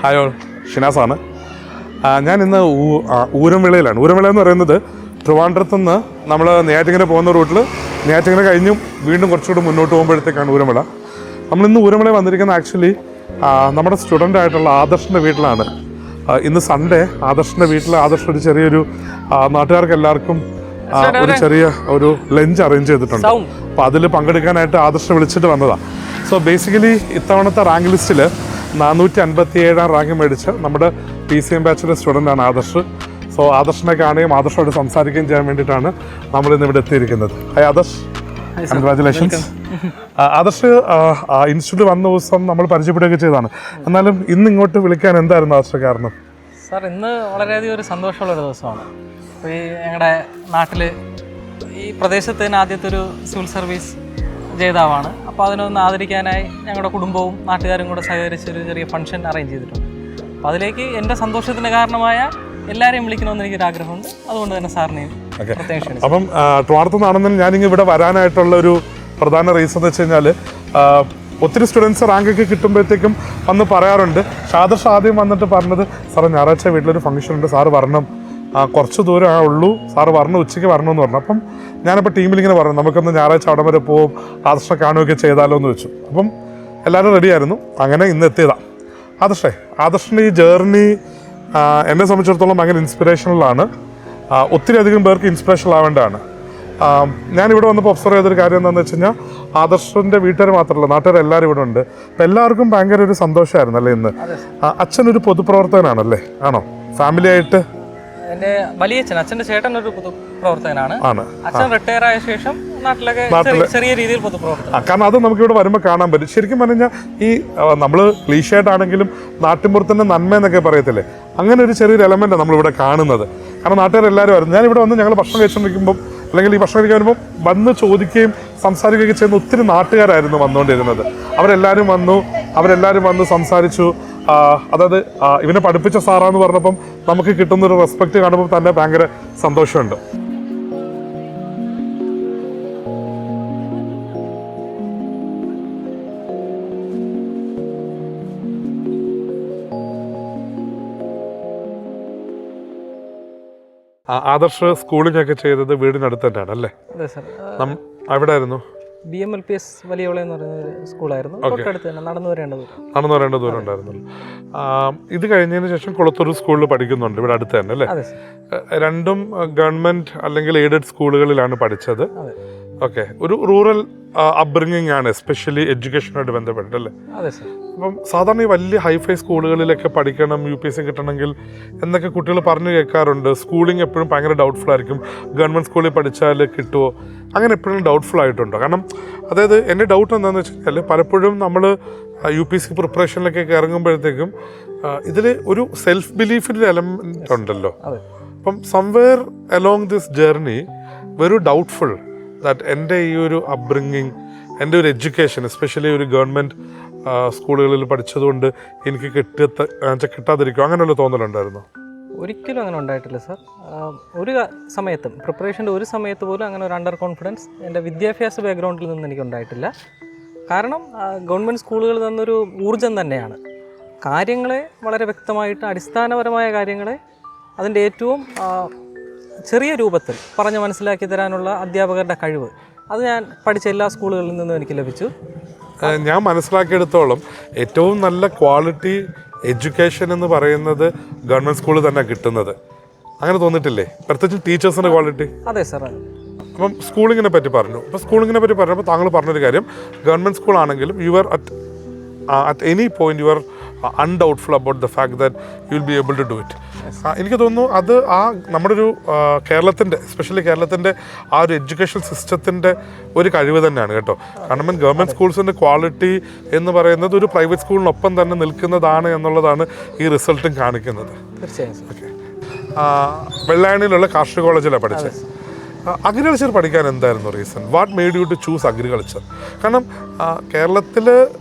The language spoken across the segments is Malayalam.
Hi all, ഷിനാസാണ്. ഞാൻ ഇന്ന് ഊരംവിളയിലാണ്. ഊരംവിള എന്ന് പറയുന്നത് ട്രിവാൻഡ്രത്തു നിന്ന് നമ്മൾ നെയ്യാറ്റിൻകര പോകുന്ന റൂട്ടിൽ നെയ്യാറ്റിൻകര കഴിഞ്ഞും വീണ്ടും കുറച്ചുകൂടി മുന്നോട്ട് പോകുമ്പോഴത്തേക്കാണ് ഊരംവിള. നമ്മളിന്ന് ഊരംവിള വന്നിരിക്കുന്നത് ആക്ച്വലി നമ്മുടെ സ്റ്റുഡൻ്റ് ആയിട്ടുള്ള ആദർശിൻ്റെ വീട്ടിലാണ്. ഇന്ന് സൺഡേ. ആദർശിൻ്റെ വീട്ടിൽ ആദർശ് ഒരു ചെറിയൊരു നാട്ടുകാർക്ക് എല്ലാവർക്കും ഒരു ചെറിയ ഒരു ലഞ്ച് അറേഞ്ച് ചെയ്തിട്ടുണ്ട്. അപ്പോൾ അതിൽ പങ്കെടുക്കാനായിട്ട് ആദർശ് വിളിച്ചിട്ട് വന്നതാണ്. സോ ബേസിക്കലി ഇത്തവണത്തെ റാങ്ക് ലിസ്റ്റിൽ 457 റാങ്ക് മേടിച്ച് നമ്മുടെ PCM ബാച്ചിലെ സ്റ്റുഡൻ്റാണ് ആദർശ്. സോ ആദർശിനെ കാണുകയും ആദർശോട് സംസാരിക്കുകയും ചെയ്യാൻ വേണ്ടിയിട്ടാണ് നമ്മളിന്ന് ഇവിടെ എത്തിയിരിക്കുന്നത്. Hi Adarsh, congratulations. Adarsh institute വന്ന ദിവസം നമ്മൾ പരിചയപ്പെടുകയൊക്കെ ചെയ്തതാണ്. എന്നാലും ഇന്ന് ഇങ്ങോട്ട് വിളിക്കാൻ എന്തായിരുന്നു ആദർശ് കാരണം? സാർ, ഇന്ന് വളരെയധികം ഒരു സന്തോഷമുള്ളൊരു ദിവസമാണ്. അപ്പോൾ ഈ ഞങ്ങളുടെ നാട്ടിൽ ഈ പ്രദേശത്ത് തന്നെ ആദ്യത്തെ ഒരു സിവിൽ സർവീസ് ജേതാവാണ്. അപ്പോൾ അതിനൊന്ന് ആദരിക്കാനായി ഞങ്ങളുടെ കുടുംബവും നാട്ടുകാരും കൂടെ സഹകരിച്ചൊരു ചെറിയ ഫംഗ്ഷൻ അറേഞ്ച് ചെയ്തിട്ടുണ്ട്. അപ്പോൾ അതിലേക്ക് എൻ്റെ സന്തോഷത്തിന് കാരണമായ എല്ലാവരെയും വിളിക്കണമെന്ന് എനിക്കൊരാഗ്രഹമുണ്ട്. അതുകൊണ്ട് തന്നെ സാറിനെയും പ്രത്യേകം. അപ്പം ട്രിവാൻഡ്രത്തു നിന്നാണെന്നും ഞാനിങ്ങ് ഇവിടെ വരാനായിട്ടുള്ള ഒരു പ്രധാന റീസൺ എന്ന് വെച്ച് കഴിഞ്ഞാൽ ഒത്തിരി സ്റ്റുഡൻസ് റാങ്കൊക്കെ കിട്ടുമ്പോഴത്തേക്കും വന്ന് പറയാറുണ്ട്. ആദർശ് ആദ്യം വന്നിട്ട് പറഞ്ഞത്, സാറ് ഞായറാഴ്ച വീട്ടിലൊരു ഫംഗ്ഷൻ ഉണ്ട്, സാറ് വരണം, കുറച്ച് ദൂരം ഉള്ളൂ, സാറ് വരണം, ഉച്ചയ്ക്ക് വരണമെന്ന് പറഞ്ഞു. അപ്പം ഞാനിപ്പോൾ ടീമിലിങ്ങനെ പറഞ്ഞു, നമുക്കൊന്ന് ഞായറാഴ്ച അവിടെ വരെ പോവും, ആദർശനെ കാണുകയൊക്കെ ചെയ്താലോ എന്ന് വെച്ചു. അപ്പം എല്ലാവരും റെഡിയായിരുന്നു. അങ്ങനെ ഇന്ന് എത്തിയതാണ്. ആദർശിൻ്റെ ഈ ജേർണി എന്നെ സംബന്ധിച്ചിടത്തോളം ഭയങ്കര ഇൻസ്പിറേഷണലാണ്. ഒത്തിരി അധികം പേർക്ക് ഇൻസ്പിറേഷണൽ ആവേണ്ടതാണ്. ഞാനിവിടെ വന്നപ്പോൾ ഒബ്സർവ് ചെയ്തൊരു കാര്യം എന്താണെന്ന് വെച്ച് കഴിഞ്ഞാൽ ആദർശിൻ്റെ വീട്ടുകാർ മാത്രമല്ല, നാട്ടുകാർ എല്ലാവരും ഇവിടെ ഉണ്ട്. അപ്പം എല്ലാവർക്കും ഭയങ്കര ഒരു സന്തോഷമായിരുന്നു അല്ലേ ഇന്ന്. അച്ഛനൊരു പൊതുപ്രവർത്തകനാണല്ലേ? ആണോ? ഫാമിലി ആയിട്ട് എൻ്റെ വലിയച്ഛൻ, അച്ഛൻ്റെ ചേട്ടൻ ഒരു പൊതുപ്രവർത്തകനാണ്. അച്ഛൻ റിട്ടയർ ആയ ശേഷം നാട്ടിലൊക്കെ ചെറിയ രീതിയിൽ പൊതുപ്രവർത്തനം. കാരണം അത് നമുക്ക് ഇവിടെ വരുമ്പോൾ കാണാൻ പറ്റും. ശരിക്കും പറഞ്ഞാൽ ഈ നമ്മൾ ക്ലീഷയായിട്ടാണെങ്കിലും നാട്ടിൻപുറത്തിൻ്റെ നന്മ എന്നൊക്കെ പറയത്തില്ലേ, അങ്ങനെ ഒരു ചെറിയൊരു എലമെൻറ്റാണ് നമ്മളിവിടെ കാണുന്നത്. കാരണം നാട്ടുകാരെല്ലാവരും ആയിരുന്നു. ഞാനിവിടെ വന്ന് ഞങ്ങൾ ഭക്ഷണം കഴിച്ചുകൊണ്ടിരിക്കുമ്പം അല്ലെങ്കിൽ ഈ ഭക്ഷണം കഴിക്കാൻ വരുമ്പോൾ വന്ന് ചോദിക്കുകയും സംസാരിക്കുകയൊക്കെ ചെയ്യുന്ന ഒത്തിരി നാട്ടുകാരായിരുന്നു വന്നുകൊണ്ടിരുന്നത്. അവരെല്ലാവരും വന്നു സംസാരിച്ചു. അതായത് ഇവനെ പഠിപ്പിച്ച സാറാന്ന് പറഞ്ഞപ്പം നമുക്ക് കിട്ടുന്നൊരു റെസ്പെക്റ്റ് കാണുമ്പോൾ തന്നെ ഭയങ്കര സന്തോഷമുണ്ട്. ആദർശ് സ്കൂളിംഗ് ഒക്കെ ചെയ്തത് വീടിനടുത്ത് തന്നെയാണ് അല്ലേ? അതെ സാർ. എവിടെ ആയിരുന്നു? BMLPS വലിയവള എന്ന് പറയുന്ന സ്കൂളായിരുന്നു. തൊട്ടടുത്ത് തന്നെ നടന്നു വരേണ്ട ദൂരം ഉണ്ടായിരുന്നല്ലോ. ഇത് കഴിഞ്ഞതിന് ശേഷം കുളത്തൂർ സ്കൂളിൽ പഠിക്കുന്നുണ്ട്, ഇവിടെ അടുത്ത് തന്നെ അല്ലേ? രണ്ടും ഗവൺമെന്റ് അല്ലെങ്കിൽ എയ്ഡഡ് സ്കൂളുകളിലാണ് പഠിച്ചത്. ഓക്കെ. ഒരു റൂറൽ അപ്ബ്രിങ്ങിങ് ആണ്, എസ്പെഷ്യലി എഡ്യൂക്കേഷനുമായിട്ട് ബന്ധപ്പെട്ടല്ലേ? അപ്പം സാധാരണ ഈ വലിയ ഹൈഫൈ സ്കൂളുകളിലൊക്കെ പഠിക്കണം, UPSC കിട്ടണമെങ്കിൽ എന്നൊക്കെ കുട്ടികൾ പറഞ്ഞു കേൾക്കാറുണ്ട്. സ്കൂളിംഗ് എപ്പോഴും ഭയങ്കര ഡൗട്ട്ഫുൾ ആയിരിക്കും. ഗവൺമെൻറ് സ്കൂളിൽ പഠിച്ചാൽ കിട്ടുമോ, അങ്ങനെ എപ്പോഴും ഡൗട്ട്ഫുൾ ആയിട്ടുണ്ടോ? കാരണം അതായത് എൻ്റെ ഡൗട്ട് എന്താണെന്ന് വെച്ച് കഴിഞ്ഞാൽ പലപ്പോഴും നമ്മൾ UPSC പ്രിപ്പറേഷനിലൊക്കെ ഇറങ്ങുമ്പോഴത്തേക്കും ഇതിൽ ഒരു സെൽഫ് ബിലീഫിൻ്റെ എലമെൻ്റ് ഉണ്ടല്ലോ. അപ്പം somewhere along this journey very doubtful that എൻ്റെ ഈ ഒരു അപ്ബ്രിങ്ങിങ്, എൻ്റെ ഒരു എഡ്യൂക്കേഷൻ, എസ്പെഷ്യലി ഒരു ഗവൺമെൻറ് സ്കൂളുകളിൽ പഠിച്ചതുകൊണ്ട് എനിക്ക് കിട്ടാതിരിക്കും, അങ്ങനെയുള്ള തോന്നലുണ്ടായിരുന്നു? ഒരിക്കലും അങ്ങനെ ഉണ്ടായിട്ടില്ല സാർ. ഒരു സമയത്തും പ്രിപ്പറേഷൻ്റെ ഒരു സമയത്ത് പോലും അങ്ങനെ ഒരു അണ്ടർ കോൺഫിഡൻസ് എൻ്റെ വിദ്യാഭ്യാസ ബാക്ക്ഗ്രൗണ്ടിൽ നിന്ന് എനിക്ക് ഉണ്ടായിട്ടില്ല. കാരണം ഗവൺമെൻറ് സ്കൂളുകളിൽ നിന്നൊരു ഊർജം തന്നെയാണ്. കാര്യങ്ങളെ വളരെ വ്യക്തമായിട്ട്, അടിസ്ഥാനപരമായ കാര്യങ്ങളെ അതിൻ്റെ ഏറ്റവും ചെറിയ രൂപത്തിൽ പറഞ്ഞ് മനസ്സിലാക്കി തരാനുള്ള അധ്യാപകരുടെ കഴിവ്, അത് ഞാൻ പഠിച്ച എല്ലാ സ്കൂളുകളിൽ നിന്നും എനിക്ക് ലഭിച്ചു. ഞാൻ മനസ്സിലാക്കിയെടുത്തോളം ഏറ്റവും നല്ല ക്വാളിറ്റി എഡ്യൂക്കേഷൻ എന്ന് പറയുന്നത് ഗവൺമെൻറ് സ്കൂളിൽ തന്നെ കിട്ടുന്നത്. അങ്ങനെ തോന്നിയിട്ടില്ലേ? പ്രത്യേകിച്ച് ടീച്ചേഴ്സിൻ്റെ ക്വാളിറ്റി. അതെ സാർ. അപ്പം സ്കൂളിങ്ങിനെ പറ്റി പറഞ്ഞു. അപ്പോൾ സ്കൂളിങ്ങിനെ പറ്റി പറഞ്ഞപ്പോൾ താങ്കൾ പറഞ്ഞൊരു കാര്യം, ഗവൺമെൻറ് സ്കൂൾ ആണെങ്കിലും you are at any point you are undoubtful about the fact that you will be able to do it. എനിക്ക് തോന്നുന്നു അത് നമ്മുടെ ഒരു കേരളത്തിൻ്റെ, എസ്പെഷ്യലി കേരളത്തിൻ്റെ ആ ഒരു എഡ്യൂക്കേഷൻ സിസ്റ്റത്തിൻ്റെ ഒരു കഴിവ് തന്നെയാണ് കേട്ടോ. കാരണം ഗവൺമെൻറ് സ്കൂൾസിൻ്റെ ക്വാളിറ്റി എന്ന് പറയുന്നത് ഒരു പ്രൈവറ്റ് സ്കൂളിനൊപ്പം തന്നെ നിൽക്കുന്നതാണ് എന്നുള്ളതാണ് ഈ റിസൾട്ടും കാണിക്കുന്നത്. തീർച്ചയായും. വെള്ളായണിയിലുള്ള കാർഷിക കോളേജിലാണ് പഠിച്ചത്. അഗ്രികൾച്ചർ പഠിക്കാൻ എന്തായിരുന്നു reason? What made you to choose agriculture? കാരണം കേരളത്തിൽ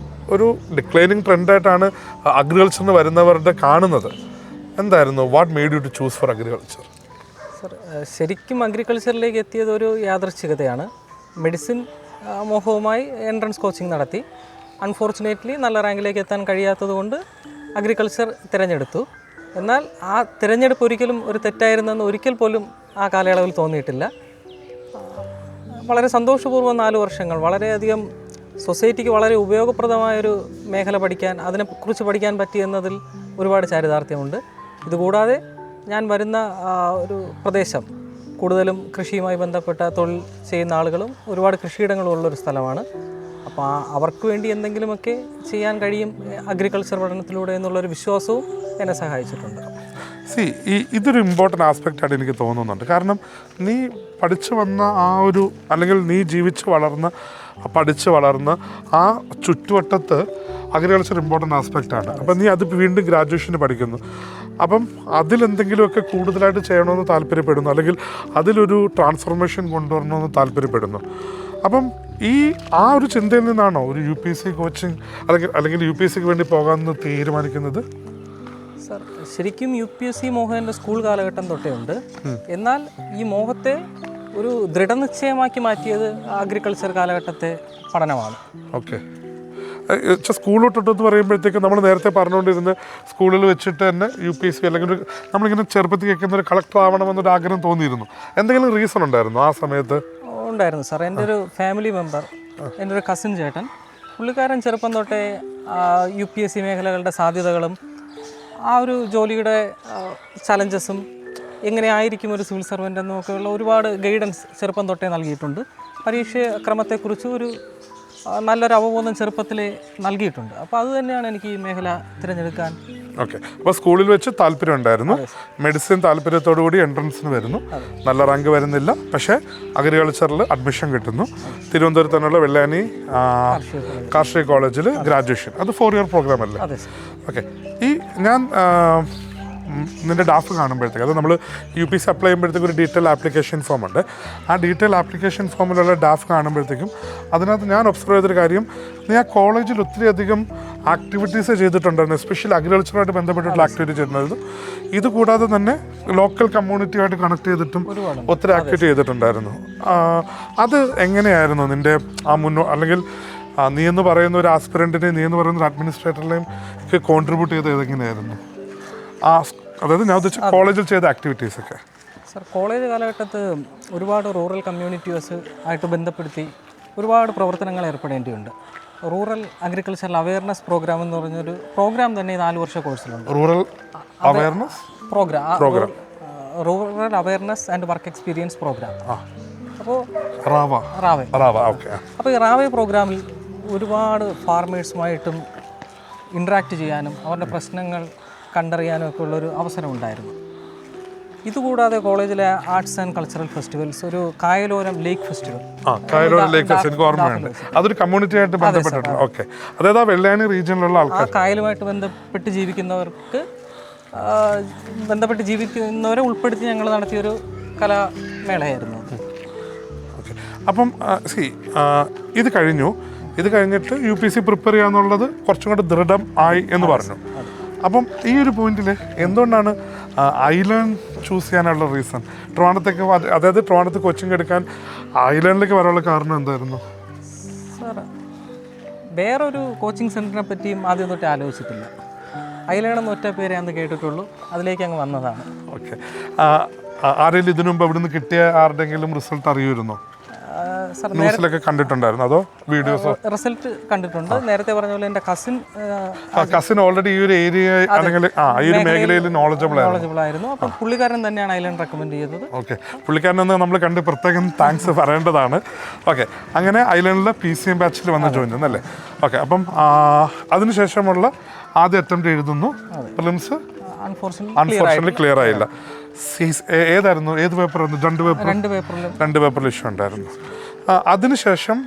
ഒരു ഡിക്ലൈനിങ് ട്രെൻഡായിട്ടാണ് അഗ്രികൾച്ചറിന് വരുന്നവരുടെ കാണുന്നത്. എന്തായിരുന്നു what made you to choose for agriculture? Sir, ശരിക്കും അഗ്രികൾച്ചറിലേക്ക് എത്തിയത് ഒരു യാദൃച്ഛികതയാണ്. മെഡിസിൻ മോഹവുമായി എൻട്രൻസ് കോച്ചിങ് നടത്തി. അൺഫോർച്ചുനേറ്റ്ലി നല്ല റാങ്കിലേക്ക് എത്താൻ കഴിയാത്തത് കൊണ്ട് അഗ്രികൾച്ചർ തിരഞ്ഞെടുത്തു. എന്നാൽ ആ തിരഞ്ഞെടുപ്പ് ഒരിക്കലും ഒരു തെറ്റായിരുന്നെന്ന് ഒരിക്കൽ പോലും ആ കാലയളവിൽ തോന്നിയിട്ടില്ല. വളരെ സന്തോഷപൂർവ്വം 4 വർഷങ്ങൾ വളരെയധികം സൊസൈറ്റിക്ക് വളരെ ഉപയോഗപ്രദമായൊരു മേഖല പഠിക്കാൻ, അതിനെക്കുറിച്ച് പഠിക്കാൻ പറ്റിയെന്നതിൽ ഒരുപാട് ചാരിതാർത്ഥ്യമുണ്ട്. ഇതുകൂടാതെ ഞാൻ വരുന്ന ഒരു പ്രദേശം കൂടുതലും കൃഷിയുമായി ബന്ധപ്പെട്ട തൊഴിൽ ചെയ്യുന്ന ആളുകളും ഒരുപാട് കൃഷിയിടങ്ങളും ഉള്ളൊരു സ്ഥലമാണ്. അപ്പോൾ അവർക്ക് വേണ്ടി എന്തെങ്കിലുമൊക്കെ ചെയ്യാൻ കഴിയും അഗ്രികൾച്ചർ പഠനത്തിലൂടെ എന്നുള്ളൊരു വിശ്വാസവും എന്നെ സഹായിച്ചിട്ടുണ്ട്. ഇതൊരു ഇമ്പോർട്ടൻ്റ് ആസ്പെക്റ്റായിട്ട് എനിക്ക് തോന്നുന്നുണ്ട്. കാരണം നീ പഠിച്ചു വന്ന ആ ഒരു, അല്ലെങ്കിൽ നീ പഠിച്ച് വളർന്ന ആ ചുറ്റുവട്ടത്ത് അഗ്രികൾച്ചർ ഇമ്പോർട്ടൻ്റ് ആസ്പെക്റ്റാണ്. അപ്പം നീ അത് വീണ്ടും ഗ്രാജുവേഷന് പഠിക്കുന്നു. അപ്പം അതിലെന്തെങ്കിലുമൊക്കെ കൂടുതലായിട്ട് ചെയ്യണമെന്ന് താല്പര്യപ്പെടുന്നു, അല്ലെങ്കിൽ അതിലൊരു ട്രാൻസ്ഫോർമേഷൻ കൊണ്ടുവരണമെന്ന് താല്പര്യപ്പെടുന്നു. അപ്പം ആ ഒരു ചിന്തയിൽ നിന്നാണോ ഒരു UPSC കോച്ചിങ് അല്ലെങ്കിൽ UPSCക്ക് വേണ്ടി പോകാമെന്ന് തീരുമാനിക്കുന്നത്? സർ, ശരിക്കും UPSC മോഹം എൻ്റെ സ്കൂൾ കാലഘട്ടം തൊട്ടേ ഉണ്ട്. എന്നാൽ ഈ മോഹത്തെ ഒരു ദൃഢനിശ്ചയമാക്കി മാറ്റിയത് അഗ്രികൾച്ചർ കാലഘട്ടത്തെ പഠനമാണ്. ഓക്കെ. സ്കൂളിലോട്ടെന്ന് പറയുമ്പോഴത്തേക്ക് നമ്മൾ നേരത്തെ പറഞ്ഞുകൊണ്ടിരുന്ന സ്കൂളിൽ വെച്ചിട്ട് തന്നെ UPSC അല്ലെങ്കിൽ നമ്മളിങ്ങനെ ചെറുപ്പത്തിൽ കേൾക്കുന്ന ഒരു കളക്ടർ ആവണമെന്നൊരു ആഗ്രഹം തോന്നിയിരുന്നു. എന്തെങ്കിലും റീസൺ ഉണ്ടായിരുന്നു ആ സമയത്ത്? ഉണ്ടായിരുന്നു സാർ. എൻ്റെ ഒരു ഫാമിലി മെമ്പർ, എൻ്റെ ഒരു കസിൻ ചേട്ടൻ, പുള്ളിക്കാരൻ ചെറുപ്പം തൊട്ടേ UPSC മേഖലകളുടെ സാധ്യതകളും ആ ഒരു ജോലിയുടെ ചലഞ്ചസും എങ്ങനെയായിരിക്കും ഒരു സിവിൽ സർവൻ്റ് എന്നൊക്കെയുള്ള ഒരുപാട് ഗൈഡൻസ് ചെറുപ്പം തൊട്ടേ നൽകിയിട്ടുണ്ട്. പരീക്ഷ ക്രമത്തെക്കുറിച്ച് ഒരു നല്ലൊരു അവബോധം ചെറുപ്പത്തിലേ നൽകിയിട്ടുണ്ട്. അപ്പോൾ അത് തന്നെയാണ് എനിക്ക് ഈ മേഖല തിരഞ്ഞെടുക്കാൻ. ഓക്കെ. അപ്പോൾ സ്കൂളിൽ വെച്ച് താല്പര്യം ഉണ്ടായിരുന്നു. മെഡിസിൻ താല്പര്യത്തോടു കൂടി എൻട്രൻസിന് വരുന്നു. നല്ല റാങ്ക് വരുന്നില്ല, പക്ഷേ അഗ്രികൾച്ചറിൽ അഡ്മിഷൻ കിട്ടുന്നു. തിരുവനന്തപുരത്ത് തന്നെയുള്ള വെള്ളാനി കാർഷിക കോളേജിൽ ഗ്രാജുവേഷൻ. അത് 4 ഇയർ പ്രോഗ്രാം അല്ലേ? ഓക്കെ. ഞാൻ നിൻ്റെ ഡാഫ് കാണുമ്പോഴത്തേക്ക്, അത് നമ്മൾ UPSC അപ്ലൈ ചെയ്യുമ്പോഴത്തേക്കും ഒരു ഡീറ്റെയിൽ ആപ്ലിക്കേഷൻ ഫോം ഉണ്ട്. ആ ഡീറ്റെയിൽ ആപ്ലിക്കേഷൻ ഫോമിലുള്ള ഡാഫ് കാണുമ്പോഴത്തേക്കും അതിനകത്ത് ഞാൻ ഒബ്സർവ് ചെയ്തൊരു കാര്യം, നീ ആ കോളേജിൽ ഒത്തിരി അധികം ആക്ടിവിറ്റീസ് ചെയ്തിട്ടുണ്ടായിരുന്നു. എസ്പെഷ്യലി അഗ്രികൾച്ചറുമായിട്ട് ബന്ധപ്പെട്ടിട്ടുള്ള ആക്ടിവിറ്റി ചെയ്തിട്ടുണ്ടായിരുന്നു. ഇതുകൂടാതെ തന്നെ ലോക്കൽ കമ്മ്യൂണിറ്റിയായിട്ട് കണക്ട് ചെയ്തിട്ടും ഒത്തിരി ആക്ടിവിറ്റി ചെയ്തിട്ടുണ്ടായിരുന്നു. അത് എങ്ങനെയായിരുന്നു നിൻ്റെ ആ അല്ലെങ്കിൽ നീ എന്ന് പറയുന്ന ഒരു ആസ്പിറൻറ്റിനെയും നീ എന്ന് പറയുന്ന ഒരു അഡ്മിനിസ്ട്രേറ്ററിനെയും ഒക്കെ കോൺട്രിബ്യൂട്ട് ചെയ്ത് ഏതെങ്ങനെയായിരുന്നു അതായത് ഞാൻ ഉദ്ദേശിച്ച കോളേജിൽ ചെയ്ത ആക്ടിവിറ്റീസ് ഒക്കെ? സർ, കോളേജ് കാലഘട്ടത്ത് ഒരുപാട് റൂറൽ കമ്മ്യൂണിറ്റീസ് ആയിട്ട് ബന്ധപ്പെടുത്തി ഒരുപാട് പ്രവർത്തനങ്ങൾ ഏർപ്പെടേണ്ടിയുണ്ട്. റൂറൽ അഗ്രികൾച്ചറൽ അവയർനെസ് പ്രോഗ്രാം എന്ന് പറഞ്ഞൊരു പ്രോഗ്രാം തന്നെ 4 വർഷ കോഴ്സിലുണ്ട്. Rural awareness program, rural awareness and work experience program. അപ്പോൾ അപ്പോൾ ഈ റാവേ പ്രോഗ്രാമിൽ ഒരുപാട് ഫാർമേഴ്സുമായിട്ടും ഇൻട്രാക്ട് ചെയ്യാനും അവരുടെ പ്രശ്നങ്ങൾ കണ്ടറിയാനും ഒക്കെ ഉള്ളൊരു അവസരം ഉണ്ടായിരുന്നു. ഇതുകൂടാതെ കോളേജിലെ ആർട്സ് ആൻഡ് കൾച്ചറൽ ഫെസ്റ്റിവൽസ്, ഒരു കായലോരം ലേക്ക് ഫെസ്റ്റിവൽ, എനിക്ക് ഓർമ്മയുണ്ട്. അതൊരു കമ്മ്യൂണിറ്റിയായിട്ട് ബന്ധപ്പെട്ടിട്ടുണ്ട്. ഓക്കെ. അതായത് വെള്ളാനി റീജിയനിലുള്ള ആൾക്കാർ, ആ കായലുമായിട്ട് ബന്ധപ്പെട്ട് ജീവിക്കുന്നവരെ ഉൾപ്പെടുത്തി ഞങ്ങൾ നടത്തിയൊരു കലാമേളയായിരുന്നു. ഓക്കെ. അപ്പം ഇത് കഴിഞ്ഞിട്ട് UPSC പ്രിപ്പയർ ചെയ്യാന്നുള്ളത് കുറച്ചും കൂടെ ദൃഢം ആയി എന്ന് പറഞ്ഞു. അപ്പം ഈ ഒരു പോയിന്റിൽ എന്തുകൊണ്ടാണ് ഐലൻഡ് ചൂസ് ചെയ്യാനുള്ള റീസൺ? ട്രിവാൻഡ്രത്ത് കോച്ചിങ് എടുക്കാൻ ഐലൻഡിലേക്ക് വരാനുള്ള കാരണം എന്തായിരുന്നു? സാർ, വേറൊരു കോച്ചിങ് സെൻറ്ററിനെ പറ്റിയും ആദ്യം തൊട്ട് ആലോചിച്ചിട്ടില്ല. ഐലൻഡ് എന്ന് ഒറ്റ പേരെ അന്ന് കേട്ടിട്ടുള്ളൂ, അതിലേക്ക് അങ്ങ് വന്നതാണ്. ഓക്കെ. ആരെങ്കിലും ഇതിനു മുമ്പ് ഇവിടുന്ന് കിട്ടിയ ആരുടെങ്കിലും റിസൾട്ട് അറിയുമായിരുന്നോ? ന്യൂസിലൊക്കെ കണ്ടിട്ടുണ്ടായിരുന്നു, അതോ വീഡിയോസോ? റിസൾട്ട് കണ്ടിട്ടുണ്ട്. നേരത്തെ പറഞ്ഞ പോലെ എൻ്റെ കസിൻ ഓൾറെഡി ഈ ഒരു ഏരിയ അല്ലെങ്കിൽ ഈ ഒരു മേഖലയിൽ നോളജബിൾ ആയിരുന്നു. അപ്പം പുള്ളിക്കാരൻ തന്നെയാണ് ഐലൻഡ് റെക്കമെൻഡ് ചെയ്തത്. ഓക്കെ. പുള്ളിക്കാരനൊന്ന് നമ്മൾ കണ്ട് പ്രത്യേകം താങ്ക്സ് പറയേണ്ടതാണ്. ഓക്കെ. അങ്ങനെ ഐലൻഡിലെ PCM ബാച്ചിൽ വന്ന് ജോയിൻ ചെയ്യുന്നല്ലേ? ഓക്കെ. അപ്പം അതിനുശേഷമുള്ള ആദ്യ അറ്റംപ്റ്റ് എഴുതുന്നു. പ്രിലിംസ് അൺഫോർച്യുനേറ്റ്ലി ക്ലിയർ ആയില്ല. ഏതായിരുന്നു? ഏത് പേപ്പറായിരുന്നു? രണ്ട് പേപ്പറിൽ ഇഷ്യൂ ഉണ്ടായിരുന്നു. അതിനുശേഷം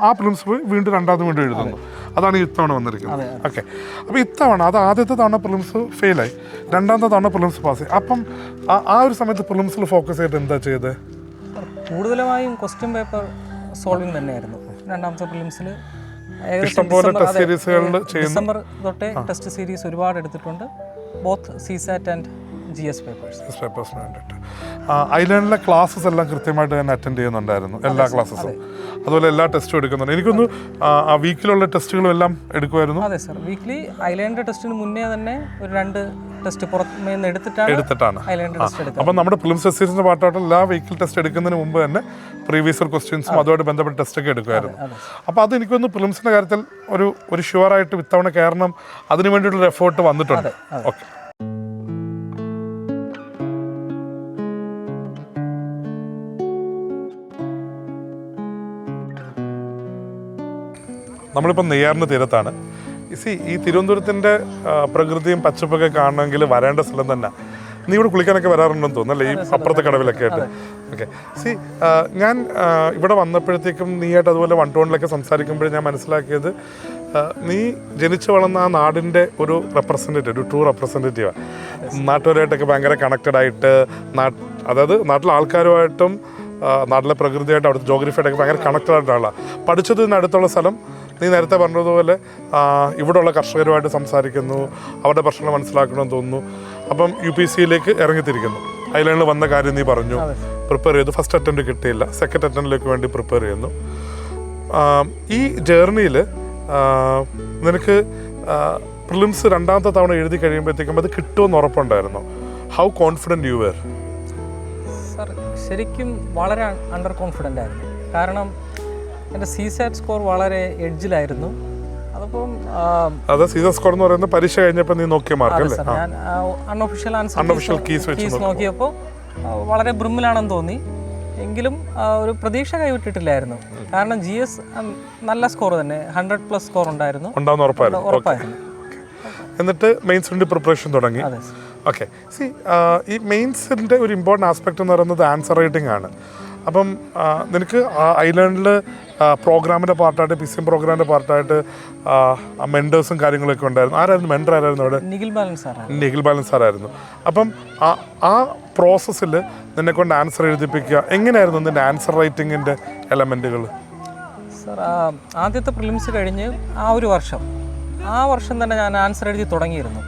ആ പ്രിലിംസ് പോയി വീണ്ടും വീണ്ടും എഴുതുന്നു. അതാണ് ഇത്തവണ വന്നിരിക്കുന്നത്. ഓക്കെ. അപ്പോൾ ഇത്തവണ അത് ആദ്യത്തെ തവണ പ്രിലിംസ് ഫെയിലായി, രണ്ടാമത്തെ തവണ പ്രിലിംസ് പാസ്. അപ്പം ആ ഒരു സമയത്ത് പ്രിലിംസിൽ ഫോക്കസ് ചെയ്തിട്ട് എന്താ ചെയ്തത്? കൂടുതലുമായും ക്വസ്റ്റ്യൻ പേപ്പർ സോൾവിങ് തന്നെയായിരുന്നു. രണ്ടാമത്തെ പ്രിലിംസിൽ ഇഷ്ടംപോലെ ടെസ്റ്റ് സീരീസുകളിൽ ഡിസംബർ തൊട്ടേ ടെസ്റ്റ് സീരീസ് ഒരുപാട് എടുത്തിട്ടുണ്ട്. Both CSAT and GS papers. പേപ്പേഴ്സിന് വേണ്ടിയിട്ട് ഐലൻഡിലെ ക്ലാസ്സസ് എല്ലാം കൃത്യമായിട്ട് തന്നെ അറ്റൻഡ് ചെയ്യുന്നുണ്ടായിരുന്നു, എല്ലാ ക്ലാസ്സസും. അതുപോലെ എല്ലാ ടെസ്റ്റും എടുക്കുന്നുണ്ട്. എനിക്കൊന്ന് ആ വീക്കിലുള്ള ടെസ്റ്റുകളും എല്ലാം എടുക്കുമായിരുന്നു. അതെ സർ, വീക്ക്ലി ഐലൻഡ് ടെസ്റ്റിന് മുന്നേ തന്നെ ഒരു 2 ടെസ്റ്റ് പുറമേ നിന്ന് എടുത്തിട്ടാണ് ഐലൻഡ് ടെസ്റ്റ് എടുക്കുക. അപ്പം നമ്മുടെ പ്രിലിംസ് ടെസ്റ്റ് സീരീസിന്റെ പാർട്ടായിട്ട് എല്ലാ വീക്കിൽ ടെസ്റ്റ് എടുക്കുന്നതിന് മുമ്പ് തന്നെ പ്രീവിയസ് ക്വസ്റ്റ്യൻസും അതുമായിട്ട് ബന്ധപ്പെട്ട ടെസ്റ്റൊക്കെ എടുക്കുമായിരുന്നു. അപ്പോൾ അത് എനിക്കൊന്ന് പ്രിലിംസിന്റെ കാര്യത്തിൽ ഒരു ഷുവറായിട്ട് ഇത്തവണ കയറണം, അതിന് വേണ്ടിയിട്ടുള്ള എഫേർട്ട് വന്നിട്ടുണ്ട്. ഓക്കെ, നമ്മളിപ്പോൾ നെയ്യാറിൻ്റെ തീരത്താണ്. ഈ തിരുവനന്തപുരത്തിൻ്റെ പ്രകൃതിയും പച്ചപ്പൊക്കെ കാണണമെങ്കിൽ വരേണ്ട സ്ഥലം തന്നെ. നീ ഇവിടെ കുളിക്കാനൊക്കെ വരാറുണ്ടെന്ന് തോന്നുന്നല്ലേ, ഈ അപ്പുറത്തെ കടവിലൊക്കെ ആയിട്ട്? ഓക്കെ, ഞാൻ ഇവിടെ വന്നപ്പോഴത്തേക്കും നീയായിട്ട് അതുപോലെ 1-to-1 സംസാരിക്കുമ്പോഴേ ഞാൻ മനസ്സിലാക്കിയത് നീ ജനിച്ചു വളർന്ന ആ നാടിൻ്റെ ഒരു റെപ്രസെൻറ്റേറ്റീവ്, ഒരു ട്രൂ റെപ്രസെൻറ്റേറ്റീവാണ്. നാട്ടുകാരായിട്ടൊക്കെ ഭയങ്കര കണക്റ്റഡ് ആയിട്ട്, അതായത് നാട്ടിലെ ആൾക്കാരുമായിട്ടും നാട്ടിലെ പ്രകൃതിയായിട്ട് അവിടുത്തെ ജോഗ്രഫിയായിട്ടൊക്കെ ഭയങ്കര കണക്റ്റഡ് ആയിട്ടുള്ള ആളാണ്. പഠിച്ചതിന് അടുത്തുള്ള സ്ഥലം നീ നേരത്തെ പറഞ്ഞതുപോലെ ഇവിടെയുള്ള കർഷകരുമായിട്ട് സംസാരിക്കുന്നു, അവരുടെ പ്രശ്നങ്ങൾ മനസ്സിലാക്കണമെന്ന് തോന്നുന്നു. അപ്പം UPSC ഇറങ്ങിത്തിരിക്കുന്നു. ഐലൻഡിൽ വന്ന കാര്യം നീ പറഞ്ഞു, പ്രിപ്പയർ ചെയ്തു. ഫസ്റ്റ് അറ്റംപ്റ്റ് കിട്ടിയില്ല, സെക്കൻഡ് അറ്റംപ്റ്റിലേക്ക് വേണ്ടി പ്രിപ്പയർ ചെയ്യുന്നു. ഈ ജേർണിയിൽ നിനക്ക് പ്രിലിംസ് 2ാമത്തെ തവണ എഴുതി കഴിയുമ്പോഴത്തേക്കും അത് കിട്ടുമെന്ന് ഉറപ്പുണ്ടായിരുന്നു. How confident you were? Sir, ശരിക്കും വളരെ അണ്ടർ കോൺഫിഡൻ്റ് ആയിരുന്നു. കാരണം എൻ്റെ CSAT സ്കോർ വളരെ എഡ്ജിലായിരുന്നു. അതിപ്പം CSAT സ്കോർ എന്ന് പറയുന്നത് പരീക്ഷ കഴിഞ്ഞപ്പോൾ നീ നോക്കിയ മാർക്ക് അല്ലേ? ഞാൻ അൺഒഫീഷ്യൽ കീസ് നോക്കിയപ്പോൾ വളരെ ബ്രിമ്മിലാണെന്ന് തോന്നി. എങ്കിലും ഒരു പ്രതീക്ഷ കൈവിട്ടിട്ടില്ലായിരുന്നു. കാരണം GS നല്ല സ്കോർ തന്നെ, 100+ സ്കോർ ഉണ്ടായിരുന്നു, ഉറപ്പായിരുന്നു. എന്നിട്ട് മെയിൻസിൻ്റെ പ്രിപ്പറേഷൻ തുടങ്ങി. ഓക്കെ, ഈ മെയിൻസിൻ്റെ ഒരു ഇമ്പോർട്ടൻ്റ് ആസ്പെക്റ്റ് എന്ന് പറയുന്നത് ആൻസർ റൈറ്റിംഗ് ആണ്. അപ്പം നിനക്ക് ഐലൻഡിൽ പ്രോഗ്രാമിൻ്റെ പാർട്ടായിട്ട്, PCM പ്രോഗ്രാമിൻ്റെ പാർട്ടായിട്ട് മെൻറ്റേഴ്സും കാര്യങ്ങളൊക്കെ ഉണ്ടായിരുന്നു. ആരായിരുന്നു മെൻറ്റർ? ആരായിരുന്നു അവിടെ? നിഖിൽ ബാലൻ സാറായിരുന്നു. അപ്പം ആ പ്രോസസ്സിൽ നിന്നെ കൊണ്ട് ആൻസർ എഴുതിപ്പിക്കുക എങ്ങനെയായിരുന്നു നിൻ്റെ ആൻസർ റൈറ്റിങ്ങിൻ്റെ എലമെൻറ്റുകൾ? സാർ, ആദ്യത്തെ പ്രിലിംസ് കഴിഞ്ഞ് ആ വർഷം തന്നെ ഞാൻ ആൻസർ എഴുതി തുടങ്ങിയായിരുന്നു.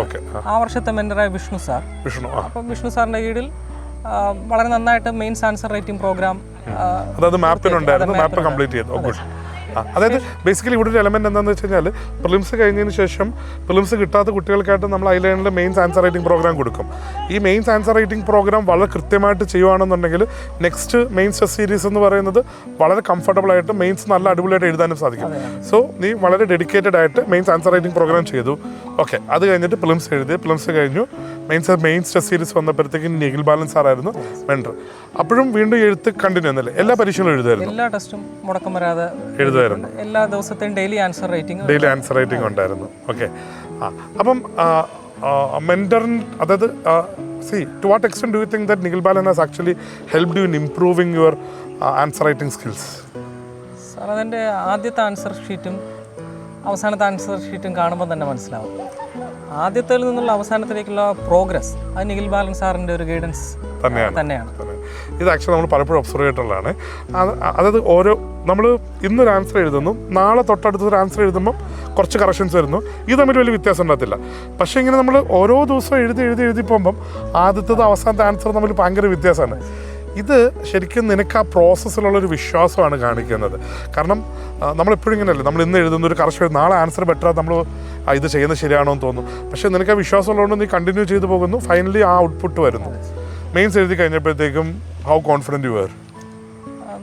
ഓക്കെ. ആ വർഷത്തെ മെൻറ്ററായ വിഷ്ണു സാർ. അപ്പം വിഷ്ണു സാറിൻ്റെ കീഴിൽ വളരെ നന്നായിട്ട് മെയിൻസ് ആൻസർ റൈറ്റിംഗ് പ്രോഗ്രാം, അതായത് മാപ്പിനുണ്ടായിരുന്നു, മാപ്പ് കംപ്ലീറ്റ് ചെയ്തു. അതായത് ബേസിക്കലി ഇവിടെ ഒരു എലമെന്റ് എന്താണെന്ന് വെച്ച് കഴിഞ്ഞാൽ പ്രിലിംസ് കഴിഞ്ഞതിന് ശേഷം പ്രിലിംസ് കിട്ടാത്ത കുട്ടികൾക്കായിട്ട് നമ്മൾ ഐലൻഡിൽ മെയിൻസ് ആൻസർ റൈറ്റിംഗ് പ്രോഗ്രാം കൊടുക്കും. ഈ മെയിൻസ് ആൻസർ റൈറ്റിംഗ് പ്രോഗ്രാം വളരെ കൃത്യമായിട്ട് ചെയ്യുകയാണെന്നുണ്ടെങ്കിൽ നെക്സ്റ്റ് മെയിൻസ് ടെസ്റ്റ് സീരീസ് എന്ന് പറയുന്നത് വളരെ കംഫർട്ടബിൾ ആയിട്ട് മെയിൻസ് നല്ല അടിപൊളിയായിട്ട് എഴുതാനും സാധിക്കും. സോ നീ വളരെ ഡെഡിക്കേറ്റഡ് ആയിട്ട് മെയിൻസ് ആൻസർ റൈറ്റിംഗ് പ്രോഗ്രാം ചെയ്തു. ഓക്കെ, അത് കഴിഞ്ഞിട്ട് പ്രിലിംസ് എഴുതി. പ്രിലിംസ് കഴിഞ്ഞു. മെയിൻസ് ടെസ്റ്റ് സീരീസ് വന്നപ്പോഴത്തേക്കും നിഖിൽ ബാലൻ സാറായിരുന്നു മെൻറ്റർ. അപ്പോഴും വീണ്ടും എഴുത്ത് കണ്ടിന്യൂ എന്നല്ലേ? എല്ലാ പരീക്ഷകളും എഴുതുമായിരുന്നു? എല്ലാ ടെസ്റ്റും മുടക്കം വരാതെ എഴുതുമായിരുന്നു. എല്ലാ ദിവസത്തെയും ഡെയിലി ആൻസർ റൈറ്റിംഗ് ഉണ്ടായിരുന്നു. ഓക്കെ, അപ്പം മെൻറ്ററിൻ, അതായത് to what extent do you think that Nikhil Balan has actually helped you in improving your answer writing skills? Sir, അതെൻ്റെ ആദ്യത്തെ ആൻസർ ഷീറ്റും അവസാനത്തെ ആൻസർ ഷീറ്റും കാണുമ്പോൾ തന്നെ മനസ്സിലാവും. ആദ്യത്തിൽ നിന്നുള്ള അവസാനത്തിലേക്കുള്ള പ്രോഗ്രസ് അത് നിഖിൽ ബാലൻ സാറിൻ്റെ ഒരു ഗൈഡൻസ് തന്നെയാണ്. ഇത് ആക്ച്വലി നമ്മൾ പലപ്പോഴും ഒബ്സർവ് ചെയ്തിട്ടുള്ളതാണ്. അതായത് നമ്മൾ ഇന്നൊരു ആൻസർ എഴുതുന്നു, നാളെ തൊട്ടടുത്തൊരു ആൻസർ എഴുതുമ്പോൾ കുറച്ച് കറക്ഷൻസ് വരുന്നു. ഇത് തമ്മിൽ വലിയ വ്യത്യാസം ഉണ്ടാകത്തില്ല. പക്ഷേ ഇങ്ങനെ നമ്മൾ ഓരോ ദിവസവും എഴുതി പോകുമ്പം ആദ്യത്തത് അവസാനത്തെ ആൻസർ തമ്മിൽ ഭയങ്കര വ്യത്യാസമാണ്. ഇത് ശരിക്കും നിനക്ക് ആ പ്രോസസ്സിലുള്ളൊരു വിശ്വാസമാണ് കാണിക്കുന്നത്. കാരണം നമ്മളെപ്പോഴും ഇങ്ങനെയല്ലേ, നമ്മൾ ഇന്ന് എഴുതുന്ന ഒരു കറക്ഷൻ നാളെ ആൻസർ ബെറ്റർ, നമ്മൾ ഇത് ചെയ്യുന്നത് ശരിയാണോ എന്ന് തോന്നും. പക്ഷേ നിനക്ക് ആ വിശ്വാസം ഉള്ളതുകൊണ്ട് നീ കണ്ടിന്യൂ ചെയ്തു പോകുന്നു. ഫൈനലി ആ ഔട്ട്പുട്ട് വരുന്നു. മെയിൻസ് എഴുതി കഴിഞ്ഞപ്പോഴത്തേക്കും ഹൗ കോൺഫിഡൻറ്റ് യു വെർ?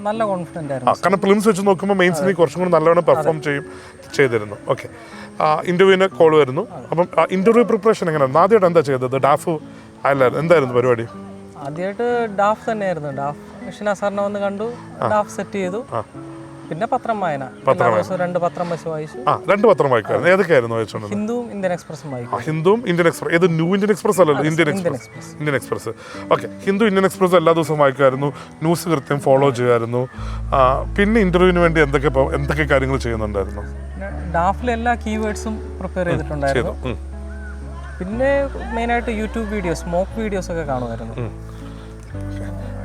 നല്ല കോൺഫിഡൻ്റ് ആയിരുന്നു. കാരണം പ്രിലിംസ് വെച്ച് നോക്കുമ്പോൾ മെയിൻസ് നീ കുറച്ചും കൂടി നല്ലവണ്ണം പെർഫോം ചെയ്തിരുന്നു. ഓക്കെ, ഇൻ്റർവ്യൂവിന് കോൾ വരുന്നു. അപ്പം ഇൻ്റർവ്യൂ പ്രിപ്പറേഷൻ എങ്ങനെയായിരുന്നു? ആദ്യമായിട്ട് എന്താ ചെയ്തത്? ഡാഫ് അല്ലായിരുന്നു, എന്തായിരുന്നു പരിപാടി? ആദ്യമായിട്ട് ഡാഫ് തന്നെയായിരുന്നു. ഡാഫ് മിഷന സാറിനെ വന്ന് കണ്ടു, ഡാഫ് സെറ്റ് ചെയ്തു. പിന്നെ പത്രം വായന, 2 പത്രം വെച്ച് വായിച്ചു. 2 പത്രം വായിക്കുമായിരുന്നു. ഏതൊക്കെയായിരുന്നു വായിച്ചോണ്ട്? ഹിന്ദുവും ഇന്ത്യൻ എക്സ്പ്രസും വായിക്കും. ഹിന്ദുവും ഇന്ത്യൻ എക്സ്പ്രസ്. ഏത് ന്യൂ ഇന്ത്യൻ എക്സ്പ്രസ് അല്ലല്ലോ, Indian express. Okay, Hindu Indian express എല്ലാ ദിവസവും വായിക്കുമായിരുന്നു. ന്യൂസ് കൃത്യം ഫോളോ ചെയ്യുമായിരുന്നു. പിന്നെ ഇന്റർവ്യൂവിന് വേണ്ടി എന്തൊക്കെ കാര്യങ്ങൾ ചെയ്യുന്നുണ്ടായിരുന്നു? ഡാഫിലെ എല്ലാ കീവേഡ്സും പ്രിപ്പയർ ചെയ്തിട്ടുണ്ടായിരുന്നു. പിന്നെ മെയിനായിട്ട് യൂട്യൂബ് വീഡിയോസ്, മോക്ക് വീഡിയോസ് ഒക്കെ കാണുമായിരുന്നു.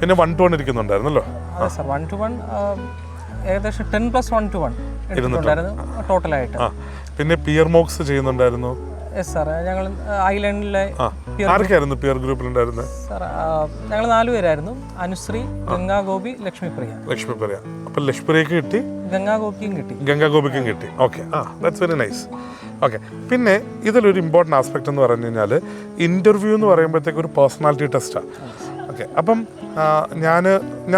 പിന്നെ 1-to-1 ഇരിക്കുന്നുണ്ടായിരുന്നല്ലോ? അതെ സാർ, 1-to-1 ഏകദേശം 10+1-to-1 എടുത്തിട്ടുണ്ടായിരുന്നു ടോട്ടലായിട്ട്. പിന്നെ പിയർ മോക്സ് ചെയ്യുന്നുണ്ടായിരുന്നു? യെസ് സാർ, ഞങ്ങൾ ഐലൻഡിലെ ആരൊക്കെയായിരുന്നു പിയർ ഗ്രൂപ്പിലുണ്ടായിരുന്നത്? സാർ ഞങ്ങൾ 4 പേരായിരുന്നു. അനുശ്രീ, ഗംഗാഗോപി, ലക്ഷ്മിപ്രിയ. ലക്ഷ്മിപ്രിയ. അപ്പം ലക്ഷ്മിപ്രിയക്ക് കിട്ടി, ഗംഗാഗോപിക്കും കിട്ടി. ഗംഗാഗോപിക്കും കിട്ടി. Okay, that's very nice. Okay, പിന്നെ ഇതിലൊരു ഇമ്പോർട്ടൻറ്റ് ആസ്പെക്റ്റ് എന്ന് പറഞ്ഞു കഴിഞ്ഞാൽ ഇൻ്റർവ്യൂ എന്ന് പറയുമ്പോഴത്തേക്ക് ഒരു പേഴ്സണാലിറ്റി ടെസ്റ്റാണ്. ഓക്കെ, അപ്പം ഞാൻ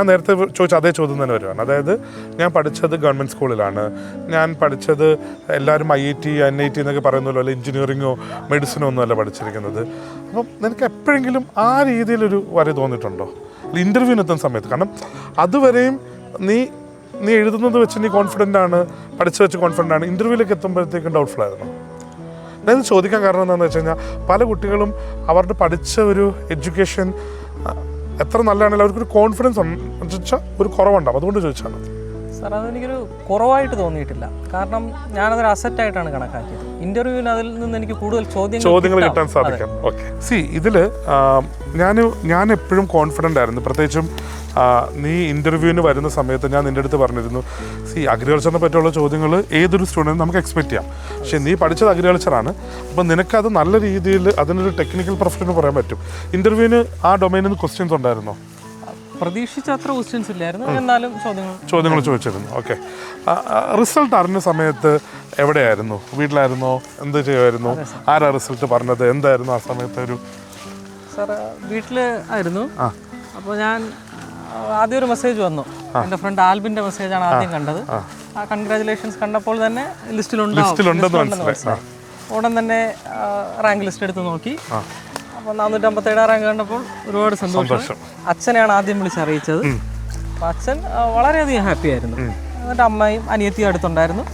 നേരത്തെ ചോദിച്ച അതേ ചോദ്യം തന്നെ വരുവാണ്. അതായത് ഞാൻ പഠിച്ചത് ഗവൺമെൻറ് സ്കൂളിലാണ്, ഞാൻ പഠിച്ചത് എല്ലാവരും IIT NIT എന്നൊക്കെ പറയുന്നല്ലോ, അല്ല എഞ്ചിനീയറിങ്ങോ മെഡിസിനോ ഒന്നുമല്ല പഠിച്ചിരിക്കുന്നത്. അപ്പം നിനക്ക് എപ്പോഴെങ്കിലും ആ രീതിയിലൊരു വരി തോന്നിയിട്ടുണ്ടോ ഇൻ്റർവ്യൂവിനെത്തുന്ന സമയത്ത്? കാരണം അതുവരെയും നീ എഴുതുന്നത് വെച്ച് നീ കോൺഫിഡൻ്റ് ആണ്, പഠിച്ചു വെച്ച് കോൺഫിഡൻ്റ് ആണ്, ഇൻ്റർവ്യൂവിലേക്ക് എത്തുമ്പോഴത്തേക്കും ഡൗട്ട്ഫുൾ ആയിരുന്നു. ഞാനിത് ചോദിക്കാൻ കാരണം എന്താണെന്ന് വെച്ച് കഴിഞ്ഞാൽ പല കുട്ടികളും അവരുടെ പഠിച്ച ഒരു എഡ്യൂക്കേഷൻ എത്ര നല്ലതാണെങ്കിലും അവർക്കൊരു കോൺഫിഡൻസ് വെച്ചാൽ ഒരു കുറവുണ്ടാവും. അതുകൊണ്ട് ചോദിച്ചാണ് സാർ. അതെനിക്കൊരു കുറവായിട്ട് തോന്നിയിട്ടില്ല, കാരണം ഞാനതൊരു അസറ്റായിട്ടാണ് കണക്കാക്കിയത്. ഇൻ്റർവ്യൂവിന് അതിൽ നിന്ന് എനിക്ക് കൂടുതൽ ചോദ്യങ്ങൾ കിട്ടാൻ സാധിക്കും. ഓക്കെ, ഇതിൽ ഞാൻ എപ്പോഴും കോൺഫിഡൻ്റ് ആയിരുന്നു. പ്രത്യേകിച്ചും നീ ഇൻ്റർവ്യൂവിന് വരുന്ന സമയത്ത് ഞാൻ നിൻ്റെ അടുത്ത് പറഞ്ഞിരുന്നു, അഗ്രികൾച്ചറിനെ പറ്റിയുള്ള ചോദ്യങ്ങൾ ഏതൊരു സ്റ്റുഡൻറ്റും നമുക്ക് എക്സ്പെക്റ്റ് ചെയ്യാം. പക്ഷേ നീ പഠിച്ചത് അഗ്രികൾച്ചറാണ്, അപ്പം നിനക്കത് നല്ല രീതിയിൽ അതിനൊരു ടെക്നിക്കൽ പ്രൊഫഷൻ പറയാൻ പറ്റും. ഇൻ്റർവ്യൂവിന് ആ ഡൊമൈനിൽ നിന്ന് ക്വസ്റ്റ്യൻസ് ഉണ്ടായിരുന്നോ? പ്രതീക്ഷിച്ച അത്ര ക്വസ്റ്റ്യൻസ് ഇല്ലായിരുന്നു, എന്നാലും ചോദ്യങ്ങൾ ചോദിച്ചിരുന്നു. ഓക്കെ, റിസൾട്ട് അറിഞ്ഞ സമയത്ത് എവിടെയായിരുന്നു? വീട്ടിലായിരുന്നോ? എന്ത് ചെയ്യുമായിരുന്നു? ആരാ റിസൾട്ട് പറഞ്ഞത്? എന്തായിരുന്നു ആ സമയത്ത് ഒരു? സാർ വീട്ടിൽ ആയിരുന്നു. അപ്പോൾ ഞാൻ ആദ്യം ഒരു മെസ്സേജ് വന്നു, എൻ്റെ ഫ്രണ്ട് ആൽബിൻ്റെ മെസ്സേജാണ് ആദ്യം കണ്ടത്. ആ കൺഗ്രാജുലേഷൻസ് കണ്ടപ്പോൾ തന്നെ ലിസ്റ്റിലുണ്ടെന്ന് മനസ്സിലായി. ഉടൻ തന്നെ റാങ്ക് ലിസ്റ്റ് എടുത്ത് നോക്കി. അപ്പോൾ 457 റാങ്ക് കണ്ടപ്പോൾ ഒരുപാട് സന്തോഷം. അച്ഛനെയാണ് ആദ്യം വിളിച്ചറിയിച്ചത്. അപ്പോൾ അച്ഛൻ വളരെയധികം ഹാപ്പി ആയിരുന്നു. എന്നിട്ട് അമ്മയും അനിയത്തിയും അടുത്തുണ്ടായിരുന്നു.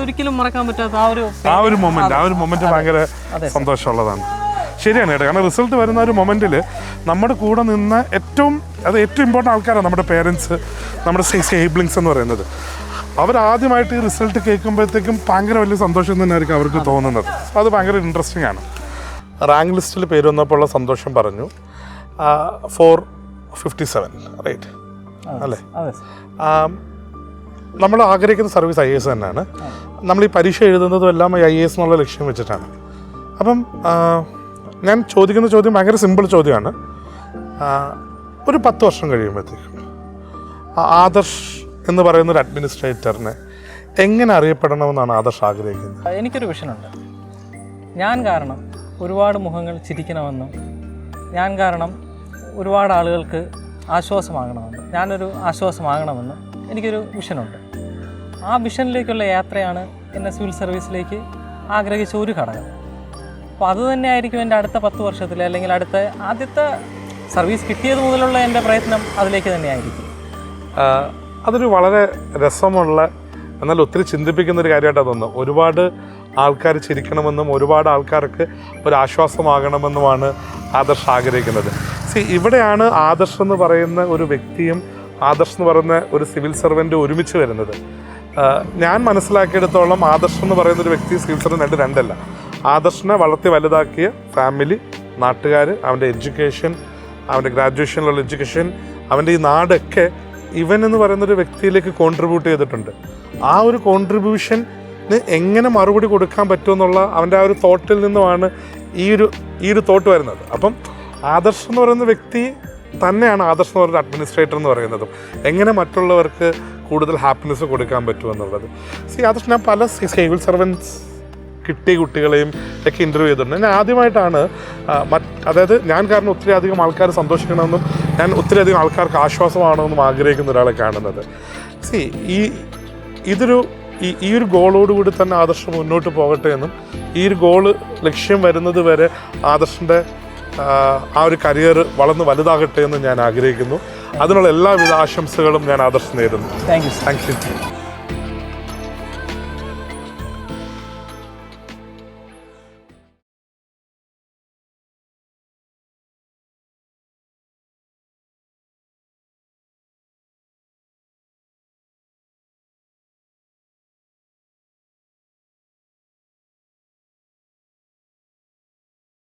ഒരിക്കലും മറക്കാൻ പറ്റാത്ത ആ ഒരു മൊമെന്റ് ഭയങ്കര സന്തോഷമുള്ളതാണ്. ശരിയാണ് കേട്ടോ, കാരണം റിസൾട്ട് വരുന്ന ഒരു മൊമെൻറ്റിൽ നമ്മുടെ കൂടെ നിന്ന് ഏറ്റവും ഇമ്പോർട്ടൻ്റ് ആൾക്കാരാണ് നമ്മുടെ പേരൻസ്, നമ്മുടെ സിബ്ലിങ്സ് എന്ന് പറയുന്നത്. അവരാദ്യമായിട്ട് ഈ റിസൾട്ട് കേൾക്കുമ്പോഴത്തേക്കും ഭയങ്കര വലിയ സന്തോഷം തന്നെയായിരിക്കും അവർക്ക് തോന്നുന്നത്. അത് ഭയങ്കര ഇൻട്രസ്റ്റിംഗ് ആണ്. റാങ്ക് ലിസ്റ്റിൽ പേര് വന്നപ്പോൾ ഉള്ള സന്തോഷം പറഞ്ഞു. 457 റൈറ്റ് അല്ലേ? നമ്മൾ ആഗ്രഹിക്കുന്ന സർവീസ് IAS തന്നെയാണ്. നമ്മൾ ഈ പരീക്ഷ എഴുതുന്നതും എല്ലാം IAS എന്നുള്ള ലക്ഷ്യം വെച്ചിട്ടാണ്. അപ്പം ഞാൻ ചോദിക്കുന്ന ചോദ്യം ഭയങ്കര സിമ്പിൾ ചോദ്യമാണ്. ഒരു 10 വർഷം കഴിയുമ്പോഴത്തേക്കും ആദർശ് എന്ന് പറയുന്ന ഒരു അഡ്മിനിസ്ട്രേറ്ററിനെ എങ്ങനെ അറിയപ്പെടണമെന്നാണ് ആദർശ് ആഗ്രഹിക്കുന്നത്? എനിക്കൊരു വിഷനുണ്ട്. ഞാൻ കാരണം ഒരുപാട് മുഖങ്ങൾ ചിരിക്കണമെന്നും, ഞാൻ കാരണം ഒരുപാട് ആളുകൾക്ക് ആശ്വാസമാകണമെന്നും, ഞാനൊരു ആശ്വാസമാകണമെന്നും എനിക്കൊരു വിഷനുണ്ട്. ആ വിഷനിലേക്കുള്ള യാത്രയാണ് എന്നെ സിവിൽ സർവീസിലേക്ക് ആഗ്രഹിച്ച ഒരു ഘടകം. അപ്പോൾ അത് തന്നെയായിരിക്കും എൻ്റെ അടുത്ത 10 വർഷത്തിൽ, അല്ലെങ്കിൽ ആദ്യത്തെ സർവീസ് കിട്ടിയത് മുതലുള്ള എൻ്റെ പ്രയത്നം അതിലേക്ക് തന്നെയായിരിക്കും. അതൊരു വളരെ രസമുള്ള എന്നാൽ ഒത്തിരി ചിന്തിപ്പിക്കുന്ന ഒരു കാര്യമായിട്ടാണ് തോന്നുന്നത്. ഒരുപാട് ആൾക്കാർ ചിരിക്കണമെന്നും ഒരുപാട് ആൾക്കാർക്ക് ഒരു ആശ്വാസമാകണമെന്നുമാണ് ആദർശ് ആഗ്രഹിക്കുന്നത്. ഇവിടെയാണ് ആദർശ് എന്ന് പറയുന്ന ഒരു വ്യക്തിയും ആദർശ് എന്ന് പറയുന്ന ഒരു സിവിൽ സർവൻറ്റ് ഒരുമിച്ച് വരുന്നത്. ഞാൻ മനസ്സിലാക്കിയെടുത്തോളം ആദർശ് എന്ന് പറയുന്ന ഒരു വ്യക്തി സിവിൽ സർവൻറ്റ് രണ്ടല്ല. ആദർശിനെ വളർത്തി വലുതാക്കിയ ഫാമിലി, നാട്ടുകാർ, അവൻ്റെ എഡ്യൂക്കേഷൻ, അവൻ്റെ ഗ്രാജുവേഷനിലുള്ള എഡ്യൂക്കേഷൻ, അവൻ്റെ ഈ നാടൊക്കെ ഇവൻ എന്ന് പറയുന്നൊരു വ്യക്തിയിലേക്ക് കോൺട്രിബ്യൂട്ട് ചെയ്തിട്ടുണ്ട്. ആ ഒരു കോൺട്രിബ്യൂഷന് എങ്ങനെ മറുപടി കൊടുക്കാൻ പറ്റുമെന്നുള്ള അവൻ്റെ ആ ഒരു തോട്ടിൽ നിന്നുമാണ് ഈ ഒരു തോട്ട് വരുന്നത്. അപ്പം ആദർശ് എന്ന് പറയുന്ന വ്യക്തി തന്നെയാണ് ആദർശ് എന്ന് പറയുന്ന അഡ്മിനിസ്ട്രേറ്റർ എന്ന് പറയുന്നതും എങ്ങനെ മറ്റുള്ളവർക്ക് കൂടുതൽ ഹാപ്പിനെസ് കൊടുക്കാൻ പറ്റുമെന്നുള്ളത്. ആദർശ് ഞാൻ പല സിവിൽ സർവൻസ് കിട്ടിയ കുട്ടികളെയും ഒക്കെ ഇൻ്റർവ്യൂ ചെയ്തിട്ടുണ്ട്. ഞാൻ ആദ്യമായിട്ടാണ് അതായത് ഞാൻ കാരണം ഒത്തിരി അധികം ആൾക്കാർ സന്തോഷിക്കണമെന്നും ഞാൻ ഒത്തിരി അധികം ആൾക്കാർക്ക് ആശ്വാസമാണെന്നും ആഗ്രഹിക്കുന്ന ഒരാളെ കാണുന്നത്. ഈ ഒരു ഗോളോടുകൂടി തന്നെ ആദർശ് മുന്നോട്ട് പോകട്ടെ എന്നും ഈ ഒരു ഗോള് ലക്ഷ്യം വരുന്നത് വരെ ആദർശിൻ്റെ ആ ഒരു കരിയർ വളർന്ന് വലുതാകട്ടെ എന്ന് ഞാൻ ആഗ്രഹിക്കുന്നു. അതിനുള്ള എല്ലാവിധ ആശംസകളും ഞാൻ ആദർശ് നേരുന്നു. Thank you.